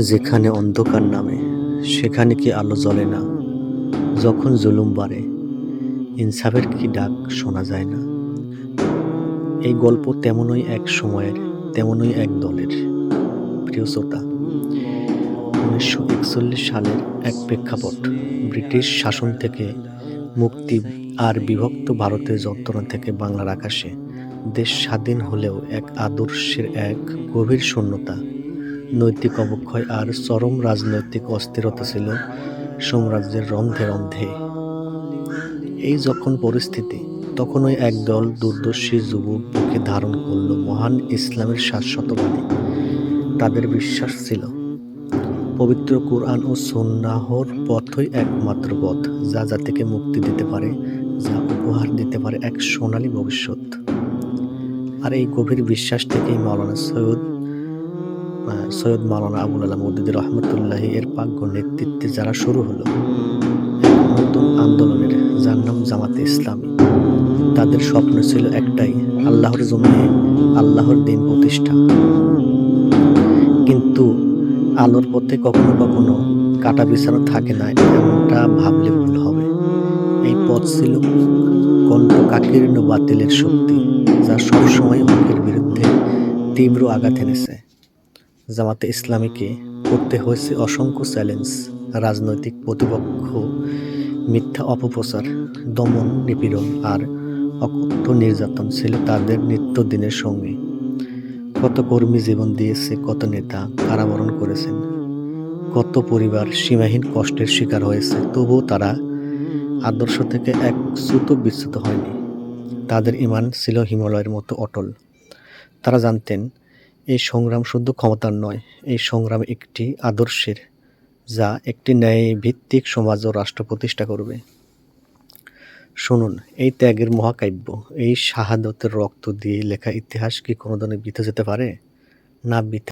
যেখানে অন্ধকার নামে সেখানে কি আলো জ্বলে না? যখন জুলুম বাড়ে ইনসাফের কি ডাক শোনা যায় না? এই গল্প তেমনই এক সময়ের, তেমনই এক দলের। প্রিয় শ্রোতা, 1941 সালের এক প্রেক্ষাপট। ব্রিটিশ শাসন থেকে মুক্তি আর বিভক্ত ভারতের যন্ত্রণা থেকে বাংলার আকাশে দেশ স্বাধীন হলেও এক আদর্শের এক গভীর শূন্যতা, নৈতিক অবক্ষয় আর চরম রাজনৈতিক অস্থিরতা ছিল সাম্রাজ্যের রন্ধে রন্ধে। এই যখন পরিস্থিতি, তখনই একদল দূরদর্শী যুবক বুকে ধারণ করল মহান ইসলামের শাশ্বত বাণী। তাদের বিশ্বাস ছিল পবিত্র কুরআন ও সুন্নাহর পথই একমাত্র পথ, যা জাতিকে মুক্তি দিতে পারে, যা উপহার দিতে পারে এক সোনালী ভবিষ্যৎ। আর এই গভীর বিশ্বাস থেকেই সৈয়দ মাওলানা আবুল আলা মওদুদী রহমতুল্লাহি এর পাগ্য নেতৃত্বে যারা শুরু হলো এক নতুন আন্দোলনের, যার নাম জামাতে ইসলামী। তাদের স্বপ্ন ছিল একটাই, আল্লাহর জমিনে আল্লাহর দ্বীন প্রতিষ্ঠা। কিন্তু আলোর পথে কখনো কখনো কাটা বিছানো থাকে না, এমনটা ভাবলে ভুল হবে। এই পথ ছিল কণ্ঠকাকীর্ণ বাতিলের শক্তি, যা সবসময় হকের বিরুদ্ধে তীব্র আঘাত এনেছে। জামাতে ইসলামীকে করতে হয়েছে অসংখ্য চ্যালেঞ্জ। রাজনৈতিক প্রতিপক্ষ, মিথ্যা অপপ্রচার, দমন নিপীড়ন আর অকথ্য নির্যাতন ছিল তাদের নিত্যদিনের সঙ্গী। কত কর্মী জীবন দিয়েছে, কত নেতা কারাবরণ করেছেন, কত পরিবার সীমাহীন কষ্টের শিকার হয়েছে, তবুও তারা আদর্শ থেকে এক চ্যুত বিচ্যুত হয়নি। তাদের ঈমান ছিল হিমালয়ের মতো অটল। তারা জানতেন এই সংগ্রাম শুধু ক্ষমতার নয়, এই সংগ্রাম একটি আদর্শের, যা একটি ন্যায়ভিত্তিক সমাজ ও রাষ্ট্র প্রতিষ্ঠা করবে। শুনুন, এই ত্যাগের মহাকাব্য, এই শাহাদতের রক্ত দিয়ে লেখা ইতিহাস কি কোনোদিনও বৃথা যেতে পারে? না, বৃথা